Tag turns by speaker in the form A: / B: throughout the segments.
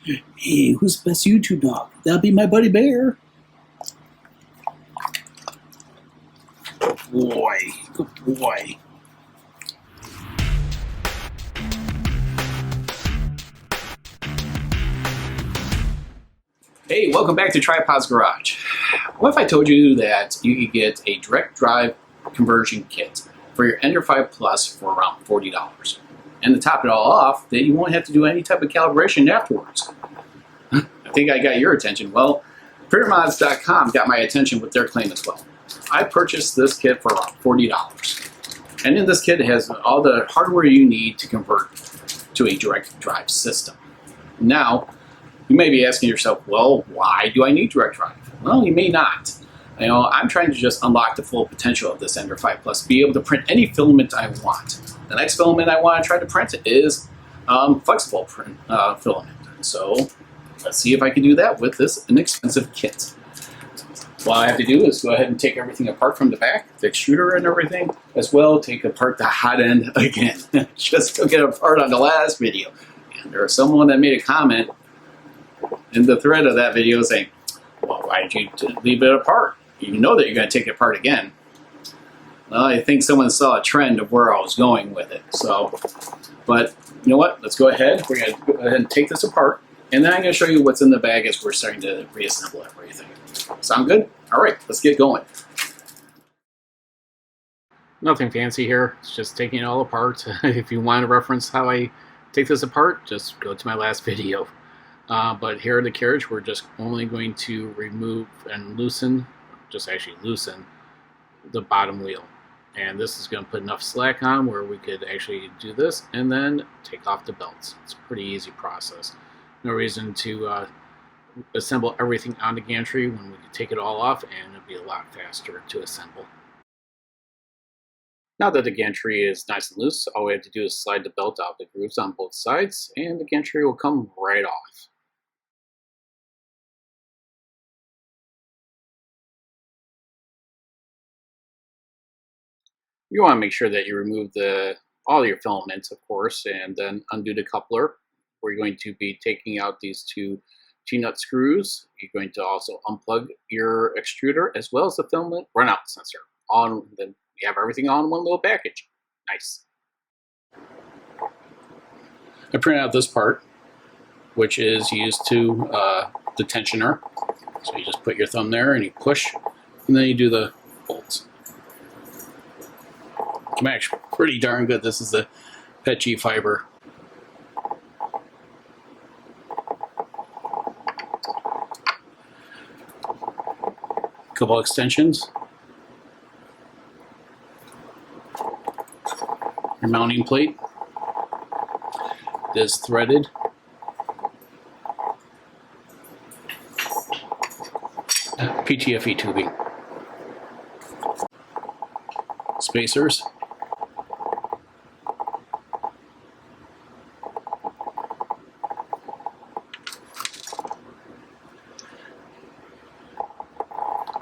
A: Hey, who's the best YouTube dog? That'll be my buddy Bear. Good boy. Good boy. Hey, welcome back to Tripod's Garage. What if I told you that you could get a direct drive conversion kit for your Ender 5 Plus for around $40? And to top it all off, that you won't have to do any type of calibration afterwards. I think I got your attention. Well, PRILINE.com got my attention with their claim as well. I purchased this kit for around $40. And in this kit, it has all the hardware you need to convert to a direct drive system. Now, you may be asking yourself, well, why do I need direct drive? Well, you may not. You know, I'm trying to just unlock the full potential of this Ender 5 Plus, be able to print any filament I want. The next filament I want to try to print is flexible print filament. So let's see if I can do that with this inexpensive kit. What I have to do is go ahead and take everything apart from the back, the extruder and everything, as well take apart the hot end again. Just took it apart on the last video. And there was someone that made a comment in the thread of that video saying, well, why did you leave it apart? You know that you're going to take it apart again. Well, I think someone saw a trend of where I was going with it. So, but you know what? Let's go ahead. We're going to go ahead and take this apart. And then I'm going to show you what's in the bag as we're starting to reassemble everything. Sound good? All right, let's get going. Nothing fancy here. It's just taking it all apart. If you want to reference how I take this apart, just go to my last video. But here at the carriage, we're just only going to remove and loosen, just actually loosen, the bottom wheel. And this is going to put enough slack on where we could actually do this and then take off the belts. It's a pretty easy process. No reason to assemble everything on the gantry when we can take it all off and it'll be a lot faster to assemble. Now that the gantry is nice and loose, all we have to do is slide the belt out the grooves on both sides and the gantry will come right off. You want to make sure that you remove all your filaments, of course, and then undo the coupler. We're going to be taking out these two T-nut screws. You're going to also unplug your extruder as well as the filament runout sensor. Then we have everything all in one little package. Nice. I printed out this part, which is used to the tensioner. So you just put your thumb there and you push, and then you do the bolts. I'm actually pretty darn good. This is the PETG fiber. Couple extensions. Your mounting plate is threaded. PTFE tubing. Spacers.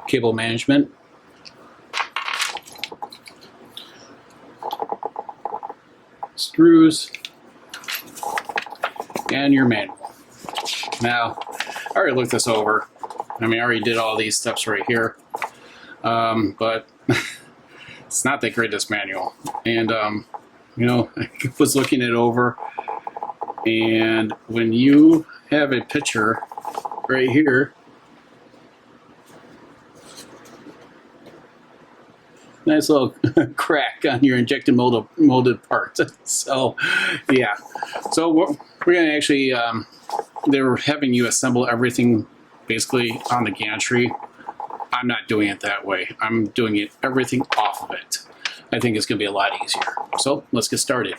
A: Cable management, screws, and your manual. Now, I already looked this over. I mean, I already did all these steps right here, but it's not the greatest manual. And, you know, I was looking it over, and when you have a picture right here, nice little crack on your injected molded part. So, yeah. So we're going to actually, they're having you assemble everything basically on the gantry. I'm not doing it that way. I'm doing it everything off of it. I think it's going to be a lot easier. So let's get started.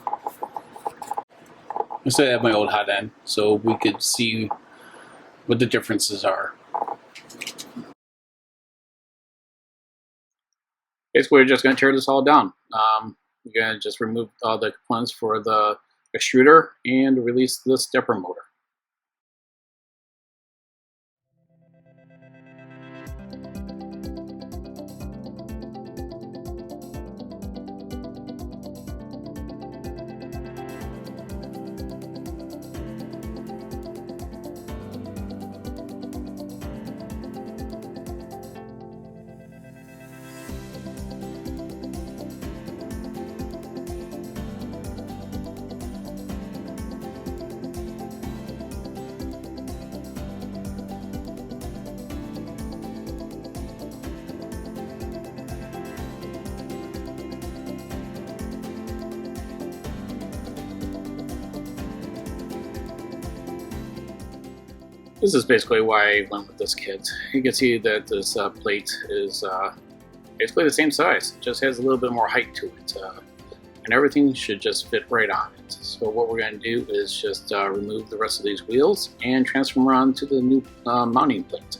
A: I still have my old hot end so we could see what the differences are. Basically, we're just going to tear this all down. We're going to just remove all the components for the extruder and release the stepper motor. This is basically why I went with this kit. You can see that this plate is basically the same size, it just has a little bit more height to it, and everything should just fit right on it. So what we're going to do is just remove the rest of these wheels and transfer them around to the new mounting plate.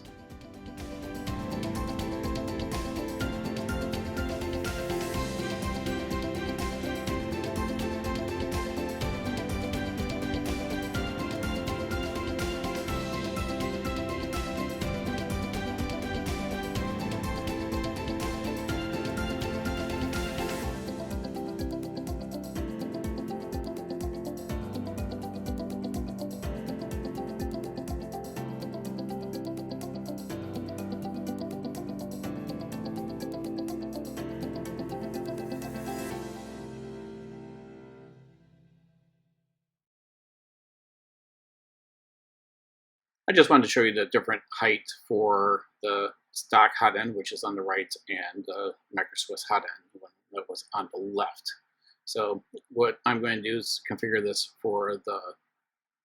A: I just wanted to show you the different height for the stock Hotend, which is on the right, and the MicroSwiss Hotend, that was on the left. So what I'm going to do is configure this for the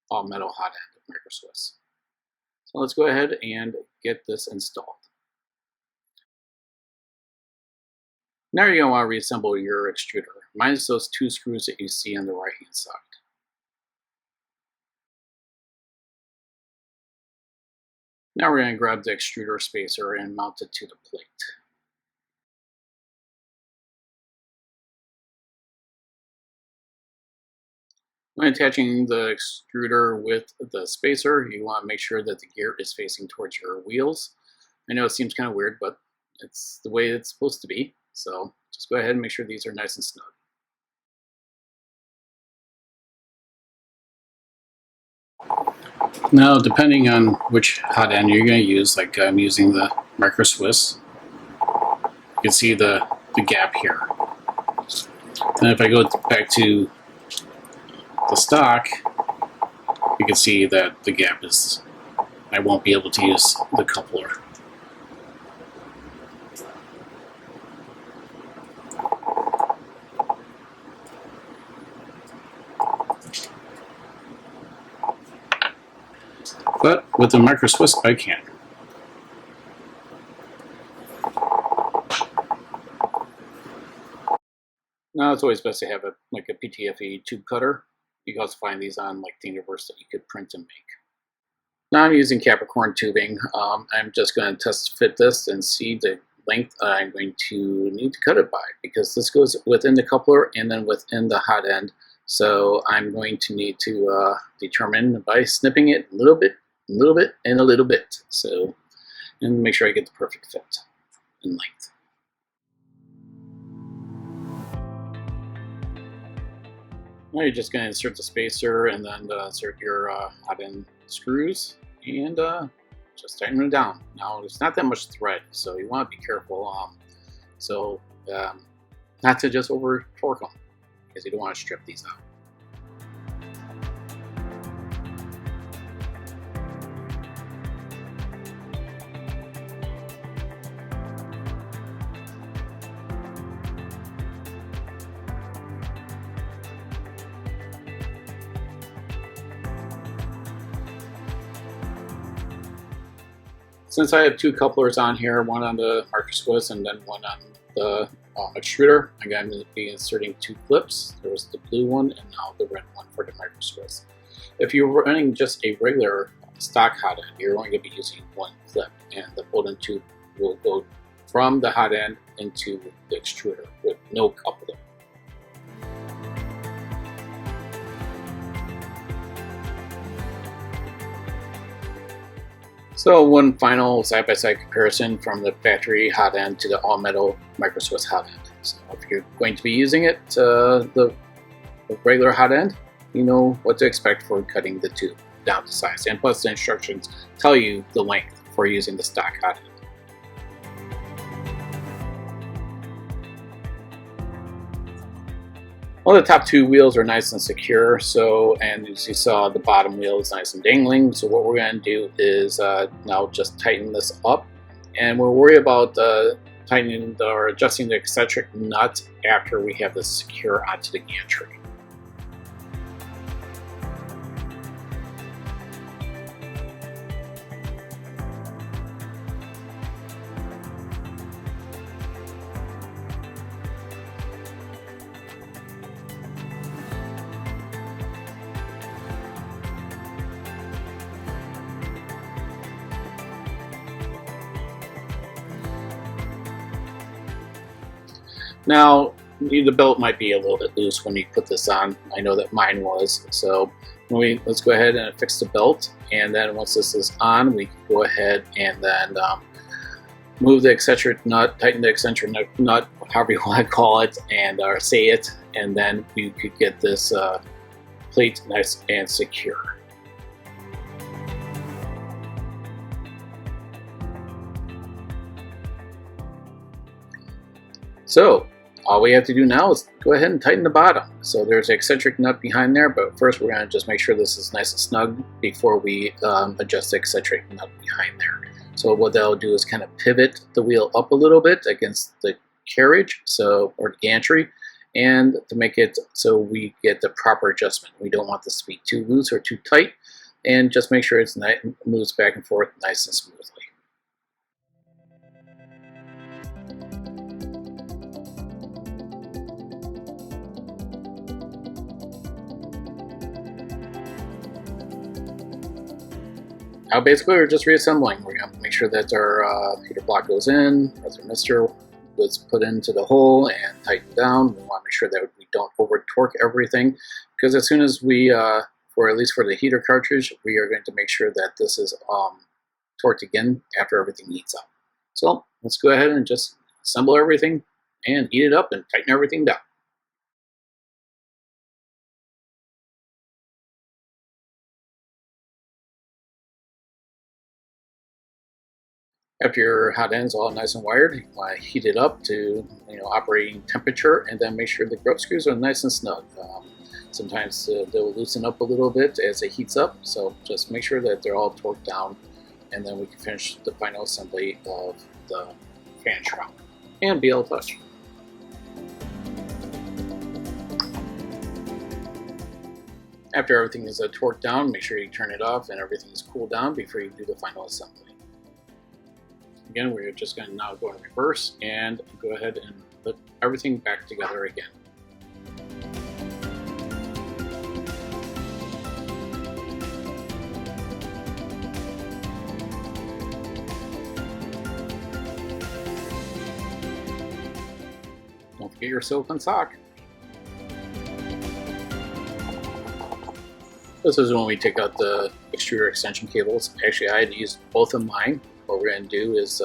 A: all-metal Hotend of MicroSwiss. So let's go ahead and get this installed. Now you're going to want to reassemble your extruder, minus those two screws that you see on the right-hand side. Now we're going to grab the extruder spacer and mount it to the plate. When attaching the extruder with the spacer, you want to make sure that the gear is facing towards your wheels. I know it seems kind of weird, but it's the way it's supposed to be. So just go ahead and make sure these are nice and snug. Now, depending on which Hotend you're going to use, like I'm using the MicroSwiss, you can see the gap here. And if I go back to the stock, you can see that the gap is, I won't be able to use the coupler. But with the MicroSwiss, I can. Now it's always best to have like a PTFE tube cutter. You can also find these on like Thingiverse that you could print and make. Now I'm using Capricorn tubing. I'm just going to test fit this and see the length I'm going to need to cut it by, because this goes within the coupler and then within the Hotend. So I'm going to need to determine by snipping it a little bit, and a little bit. So, and make sure I get the perfect fit and length. Now you're just going to insert the spacer and then insert your Hotend screws and just tighten them down. Now there's not that much thread, so you want to be careful. Not to just over torque them, because you don't want to strip these out. Since I have two couplers on here, one on the MicroSwiss and then one on the extruder, I'm going to be inserting two clips. There was the blue one and now the red one for the MicroSwiss. If you're running just a regular stock Hotend, you're only going to be using one clip, and the Hotend tube will go from the Hotend into the extruder with no coupler. So one final side-by-side comparison from the factory Hotend to the all-metal MicroSwiss Hotend. So if you're going to be using it, the regular Hotend, you know what to expect for cutting the tube down to size. And plus the instructions tell you the length for using the stock Hotend. Well, the top two wheels are nice and secure, and as you saw, the bottom wheel is nice and dangling. So what we're going to do is now just tighten this up, and we'll worry about tightening or adjusting the eccentric nut after we have this secure onto the gantry. Now, the belt might be a little bit loose when you put this on. I know that mine was. So let's go ahead and fix the belt. And then once this is on, we can go ahead and then move the eccentric nut, tighten the eccentric nut, however you want to call it, and say it. And then we could get this plate nice and secure. So all we have to do now is go ahead and tighten the bottom. So there's an eccentric nut behind there, but first we're going to just make sure this is nice and snug before we adjust the eccentric nut behind there. So what that'll do is kind of pivot the wheel up a little bit against the carriage, or the gantry, and to make it so we get the proper adjustment. We don't want this to be too loose or too tight, and just make sure it's nice, moves back and forth nice and smoothly. Now basically we're just reassembling. We're going to make sure that our heater block goes in, our thermistor was put into the hole and tightened down. We want to make sure that we don't over torque everything, because as soon as we, at least for the heater cartridge, we are going to make sure that this is torqued again after everything heats up. So let's go ahead and just assemble everything and heat it up and tighten everything down. After your hot end's all nice and wired, you want to heat it up to operating temperature, and then make sure the grub screws are nice and snug. Sometimes they'll loosen up a little bit as it heats up, so just make sure that they're all torqued down, and then we can finish the final assembly of the fan shroud and be able to touch. After everything is torqued down, make sure you turn it off and everything is cooled down before you do the final assembly. Again, we're just going to now go in reverse and go ahead and put everything back together again. Don't forget your silicone sock. This is when we take out the extruder extension cables. Actually, I had used both of mine. What we're going to do is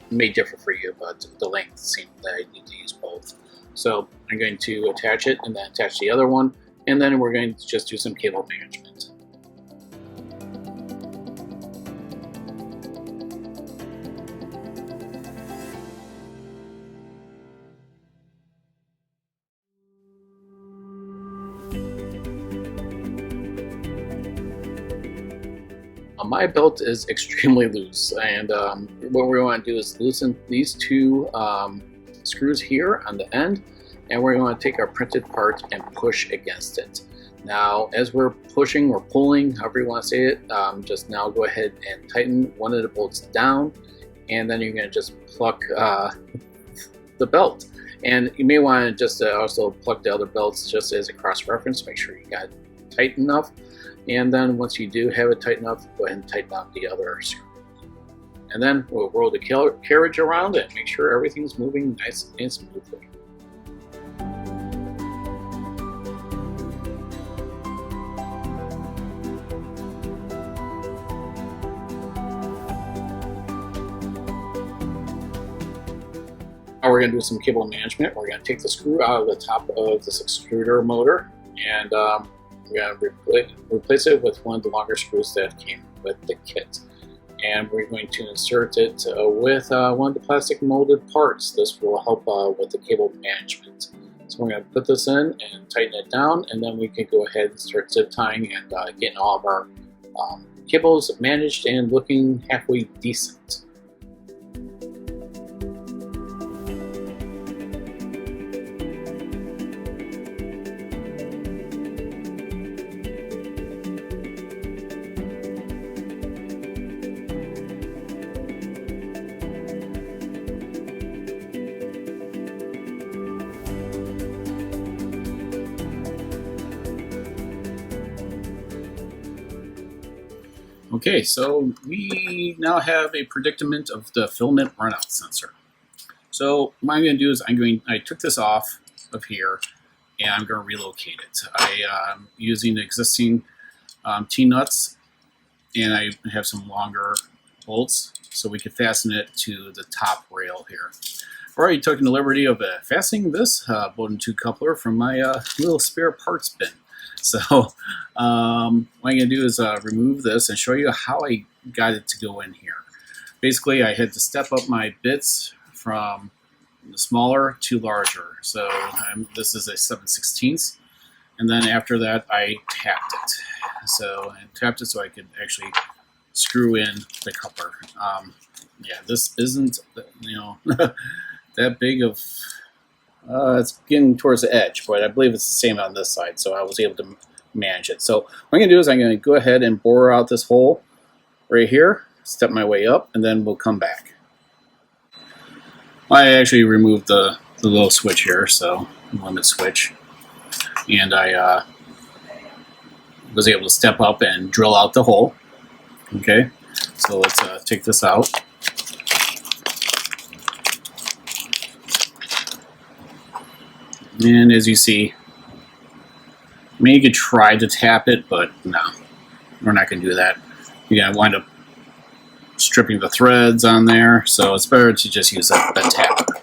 A: may differ for you, but the length seemed that I need to use both. So I'm going to attach it and then attach the other one, and then we're going to just do some cable management. My belt is extremely loose, and what we want to do is loosen these two screws here on the end, and we're going to take our printed part and push against it. Now, as we're pushing or pulling, however you want to say it, just now go ahead and tighten one of the bolts down, and then you're going to just pluck the belt. And you may want to just also pluck the other belts just as a cross-reference, make sure you got it tight enough. And then once you do have it tight enough, go ahead and tighten out the other screw. And then we'll roll the carriage around and make sure everything's moving nice and smoothly. Now we're going to do some cable management. We're going to take the screw out of the top of this extruder motor, and we're going to replace it with one of the longer screws that came with the kit. And we're going to insert it with one of the plastic molded parts. This will help with the cable management. So we're going to put this in and tighten it down, and then we can go ahead and start zip tying and getting all of our cables managed and looking halfway decent. Okay, so we now have a predicament of the filament runout sensor. So what I'm going to do is I took this off of here and I'm going to relocate it. I'm using existing T-nuts, and I have some longer bolts so we can fasten it to the top rail here. I've already taken the liberty of fastening this bolt and tube coupler from my little spare parts bin. So what I'm going to do is remove this and show you how I got it to go in here. Basically, I had to step up my bits from the smaller to larger. So this is a 7/16, and then after that I tapped it. So I tapped it so I could actually screw in the coupler. Yeah, this isn't, you know, that big of. It's getting towards the edge, but I believe it's the same on this side, so I was able to manage it. So what I'm going to do is I'm going to go ahead and bore out this hole right here, step my way up, and then we'll come back. I actually removed the little switch here, so limit switch, and I was able to step up and drill out the hole. Okay, so let's take this out. And as you see, I mean, you could try to tap it, but no, we're not going to do that. You're going to wind up stripping the threads on there, so it's better to just use that tapper.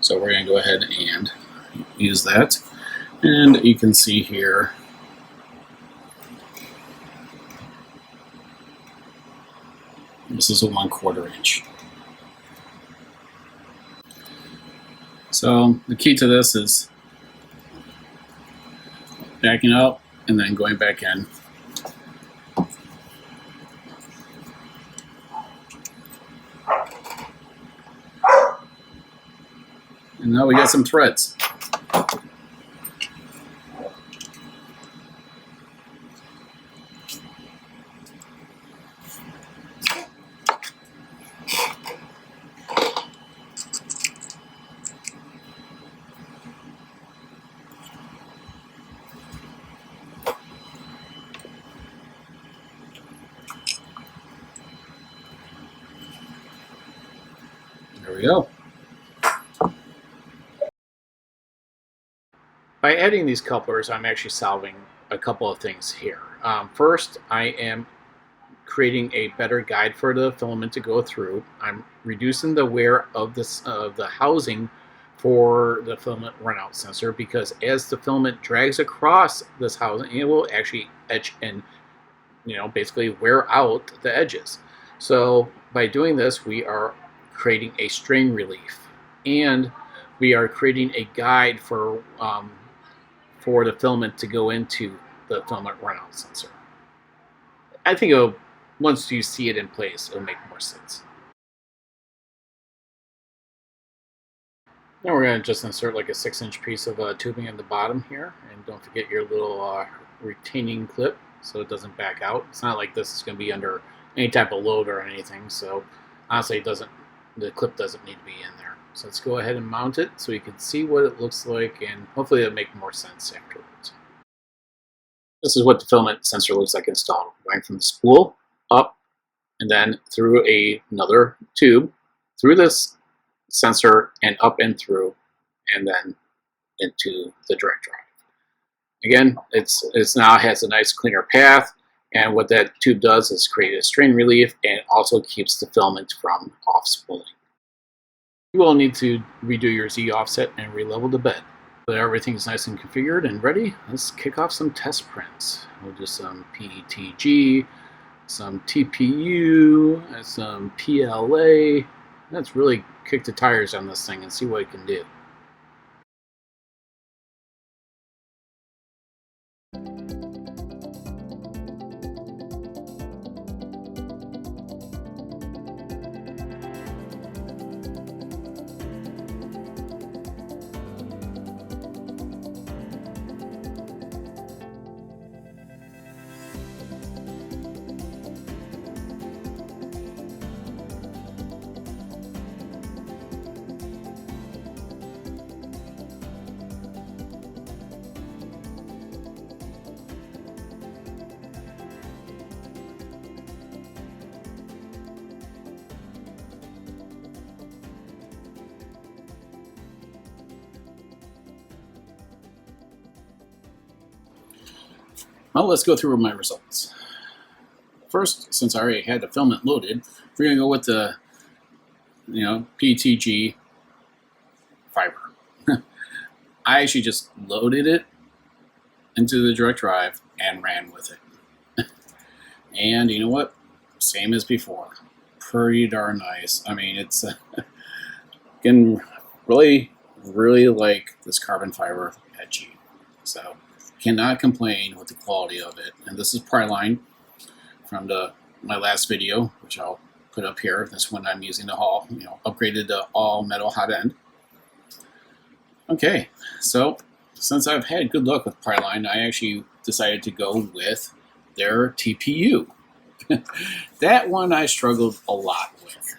A: So we're going to go ahead and use that. And you can see here, this is a 1/4 inch. So the key to this is backing up and then going back in. And now we got some threads. There we go. By adding these couplers, I'm actually solving a couple of things here. First, I am creating a better guide for the filament to go through. I'm reducing the wear of the housing for the filament runout sensor, because as the filament drags across this housing, it will actually etch and, you know, basically wear out the edges. So by doing this, we are creating a strain relief, and we are creating a guide for the filament to go into the filament runout sensor. I think once you see it in place, it'll make more sense. Now we're going to just insert like a 6-inch piece of tubing in the bottom here, and don't forget your little retaining clip so it doesn't back out. It's not like this is going to be under any type of load or anything, so honestly the clip doesn't need to be in there. So let's go ahead and mount it so you can see what it looks like, and hopefully it'll make more sense afterwards. This is what the filament sensor looks like installed. Going from the spool up and then through another tube, through this sensor and up and through, and then into the direct drive. Again, it's now has a nice cleaner path, and what that tube does is create a strain relief and also keeps the filament from off spooling. You will need to redo your Z offset and re-level the bed. So everything's nice and configured and ready, let's kick off some test prints. We'll do some PETG, some TPU, and some PLA. Let's really kick the tires on this thing and see what it can do. Well, let's go through my results. First, since I already had the filament loaded, we're going to go with the PETG fiber. I actually just loaded it into the direct drive and ran with it. And you know what? Same as before. Pretty darn nice. I mean, it's getting really like this carbon fiber PETG. So cannot complain with the quality of it. And this is PRILINE from my last video, which I'll put up here. This one I'm using the Hall, upgraded to all metal Hotend. Okay, so since I've had good luck with PRILINE, I actually decided to go with their TPU. That one I struggled a lot with.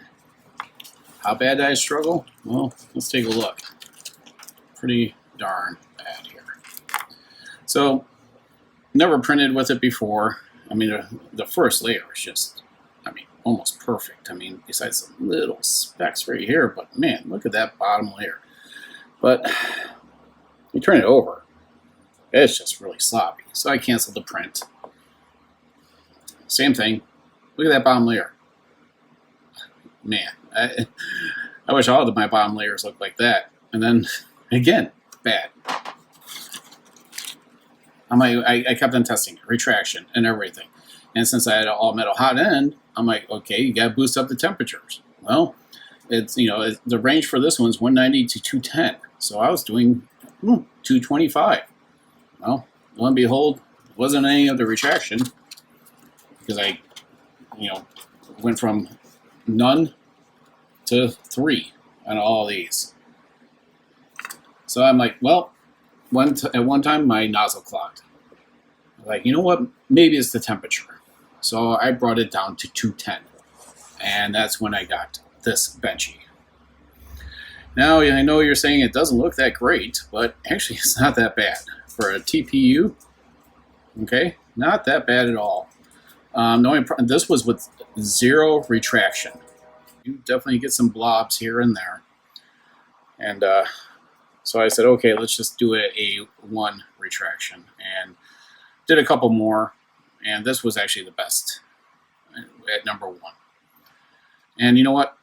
A: How bad did I struggle? Well, let's take a look. Pretty darn bad here. So, never printed with it before. I mean, the first layer is just, almost perfect. Besides some little specks right here, but man, look at that bottom layer. But you turn it over, it's just really sloppy. So I canceled the print. Same thing. Look at that bottom layer. Man, I wish all of my bottom layers looked like that. And then, again, bad. I kept on testing retraction and everything. And since I had an all metal Hotend, I'm like, okay, you got to boost up the temperatures. Well, it's the range for this one's 190 to 210. So I was doing 225. Well, lo and behold, it wasn't any of the retraction because I, went from none to 3 on all these. So I'm like, well, at one time my nozzle clogged. Like, you know what? Maybe it's the temperature. So I brought it down to 210. And that's when I got this benchy. Now, I know you're saying it doesn't look that great, but actually it's not that bad. For a TPU, okay, not that bad at all. This was with 0 retraction. You definitely get some blobs here and there. And so I said, okay, let's just do a 1 retraction. And did a couple more. And this was actually the best at number 1. And you know what?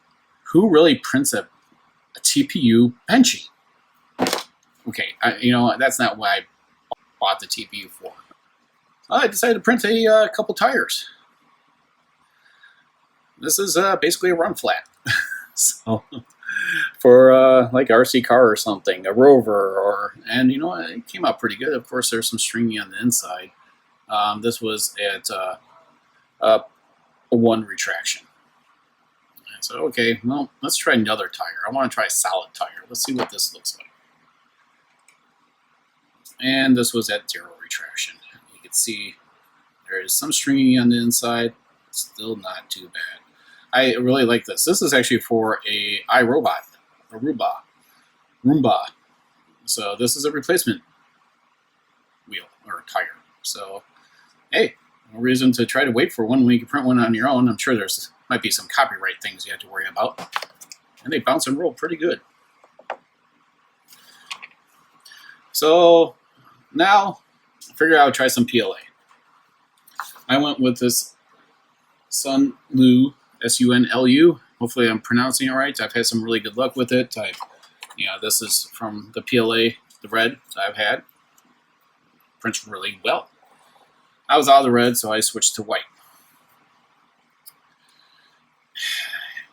A: Who really prints a TPU benchy? Okay, that's not what I bought the TPU for. I decided to print a couple tires. This is basically a run flat. So for like RC car or something, a Rover, and it came out pretty good. Of course, there's some stringy on the inside. This was at a 1 retraction. So okay, well, let's try another tire. I want to try a solid tire. Let's see what this looks like. And this was at 0 retraction. You can see there is some stringing on the inside. Still not too bad. I really like this. This is actually for a Roomba. So this is a replacement wheel or tire. So hey, no reason to try to wait for one when you can print one on your own. I'm sure there's might be some copyright things you have to worry about. And they bounce and roll pretty good. So now I figured I would try some PLA. I went with this Sunlu, S-U-N-L-U. Hopefully I'm pronouncing it right. I've had some really good luck with it. This is from the PLA, the red that I've had. Prints really well. I was out of the red, so I switched to white.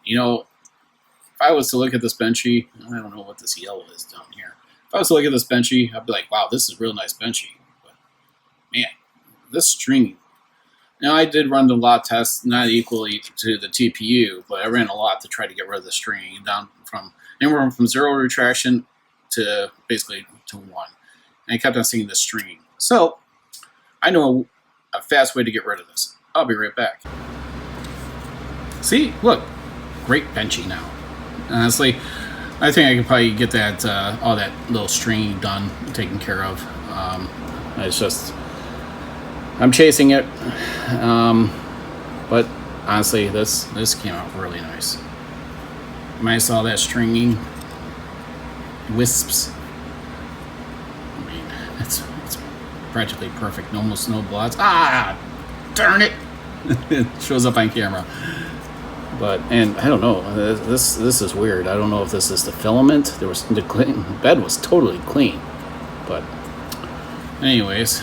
A: If I was to look at this benchy, I don't know what this yellow is down here. If I was to look at this benchy, I'd be like, wow, this is a real nice benchy. But man, this string. Now I did run the lot test, not equally to the TPU, but I ran a lot to try to get rid of the string down from anywhere from 0 retraction to basically to 1. And I kept on seeing the string. So I know a fast way to get rid of this. I'll be right back. See, look, great benchy now. Honestly, I think I can probably get that all that little string done, taken care of. It's just I'm chasing it, but honestly, this came out really nice. When I saw that stringing wisps, I mean, it's practically perfect, almost no blots. Ah, darn it! It shows up on camera. But, and I don't know, this is weird. I don't know if this is the filament. The bed was totally clean. But anyways,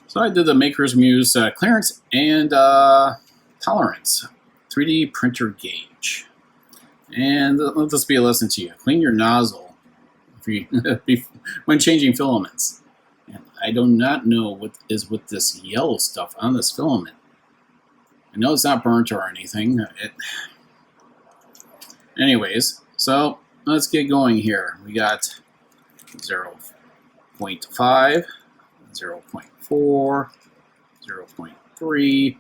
A: so I did the Maker's Muse clearance and tolerance 3D printer gauge. And let this be a lesson to you. Clean your nozzle when changing filaments. And I do not know what is with this yellow stuff on this filament. I know it's not burnt or anything. Anyways, so let's get going here. We got 0.5, 0.4, 0.3,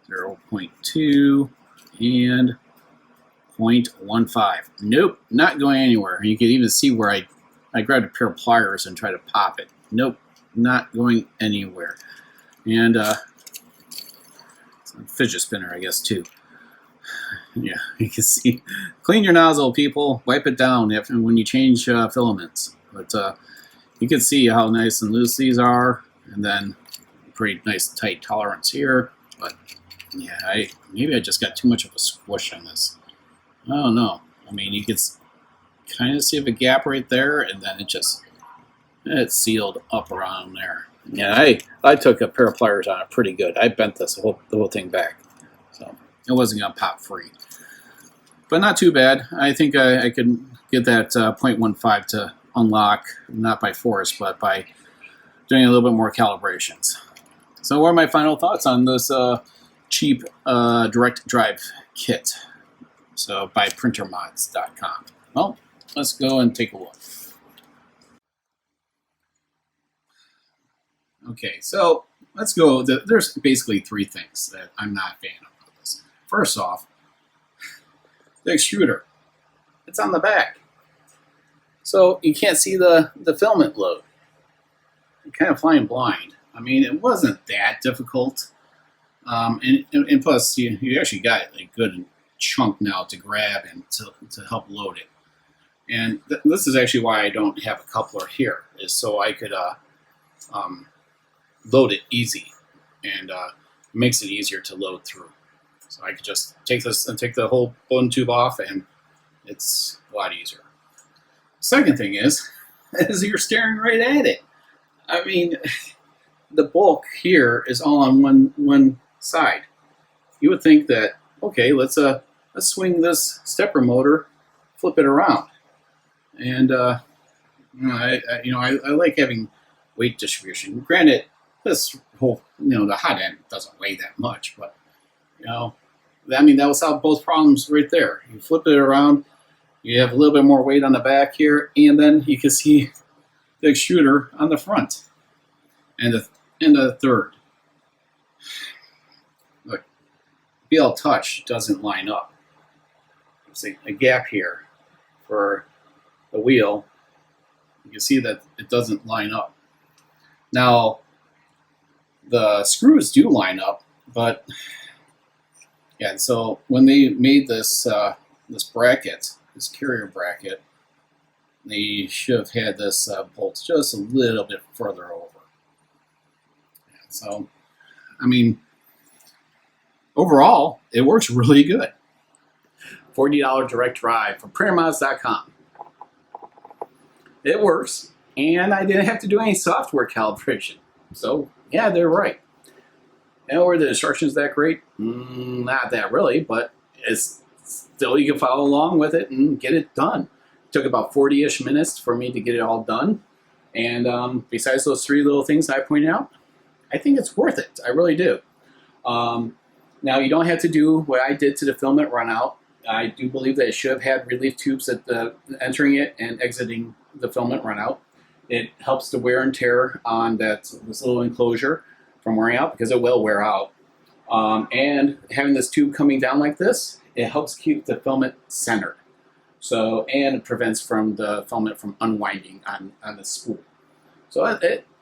A: 0.2, and 0.15. Nope, not going anywhere. You can even see where I grabbed a pair of pliers and tried to pop it. Nope, not going anywhere. And fidget spinner, I guess, too. Yeah, you can see. Clean your nozzle, people. Wipe it down when you change filaments. But you can see how nice and loose these are, and then pretty nice tight tolerance here. But yeah, maybe I just got too much of a squish on this. I don't know. I mean, you can kind of see a gap right there, and then it's sealed up around there. Yeah, I took a pair of pliers on it pretty good. I bent the whole thing back, so it wasn't gonna pop free. But not too bad. I think I could get that 0.15 to unlock, not by force, but by doing a little bit more calibrations. So what are my final thoughts on this cheap direct drive kit? So by printermods.com. Well, let's go and take a look. Okay, so let's go. There's basically three things that I'm not a fan of this. First off, the extruder. It's on the back. So you can't see the filament load. You're kind of flying blind. I mean, it wasn't that difficult. And plus, you actually got a good chunk now to grab and to help load it. And this is actually why I don't have a coupler here, is so I could load it easy, and it makes it easier to load through. So I could just take this and take the whole bone tube off, and it's a lot easier. Second thing is you're staring right at it. I mean, the bulk here is all on one side. You would think that, okay, let's swing this stepper motor, flip it around, and I like having weight distribution. Granted, this whole, the Hotend doesn't weigh that much, but I mean, that will solve both problems right there. You flip it around, you have a little bit more weight on the back here, and then you can see the extruder on the front, and the third. Look, BL Touch doesn't line up. There's a gap here for the wheel. You can see that it doesn't line up. Now, the screws do line up, but yeah. So when they made this this bracket, this carrier bracket, they should have had this bolt just a little bit further over. So, I mean, overall, it works really good. $40 direct drive from printermods.com. It works, and I didn't have to do any software calibration. So, yeah, they're right. And were the instructions that great? Not that really, but it's still, you can follow along with it and get it done. It took about 40-ish minutes for me to get it all done. And besides those three little things I pointed out, I think it's worth it. I really do. Now, you don't have to do what I did to the filament run out. I do believe that it should have had relief tubes at entering it and exiting the filament run out. It helps the wear and tear on this little enclosure from wearing out, because it will wear out. And having this tube coming down like this, it helps keep the filament centered. So, and it prevents the filament from unwinding on the spool. So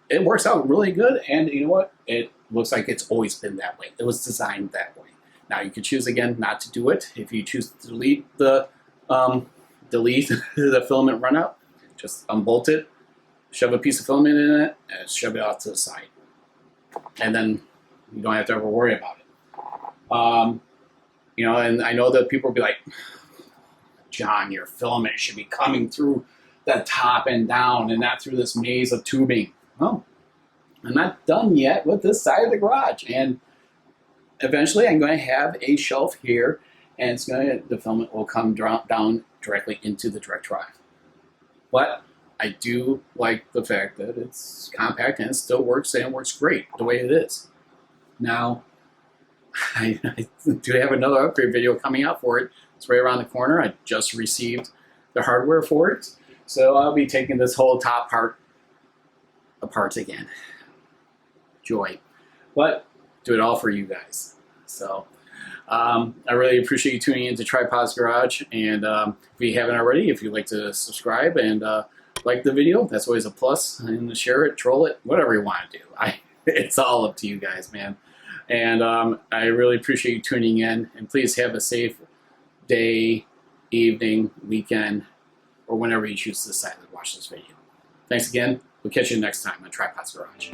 A: it works out really good, and you know what? It looks like it's always been that way. It was designed that way. Now you can choose again not to do it. If you choose to delete the filament run out, just unbolt it, shove a piece of filament in it, and shove it off to the side. And then you don't have to ever worry about it. You know, and I know that people will be like, John, your filament should be coming through the top and down and not through this maze of tubing. Well, I'm not done yet with this side of the garage. And eventually I'm going to have a shelf here, and the filament will come down directly into the direct drive. But I do like the fact that it's compact and it still works, and it works great the way it is. Now, I do have another upgrade video coming out for it. It's right around the corner. I just received the hardware for it. So I'll be taking this whole top part apart again. Joy. But do it all for you guys. So I really appreciate you tuning into Tripod's Garage. And if you haven't already, if you'd like to subscribe and like the video, that's always a plus. And share it, troll it, whatever you want to do. It's all up to you guys, man. And I really appreciate you tuning in. And please have a safe day, evening, weekend, or whenever you choose to decide to watch this video. Thanks again. We'll catch you next time on Tripod's Garage.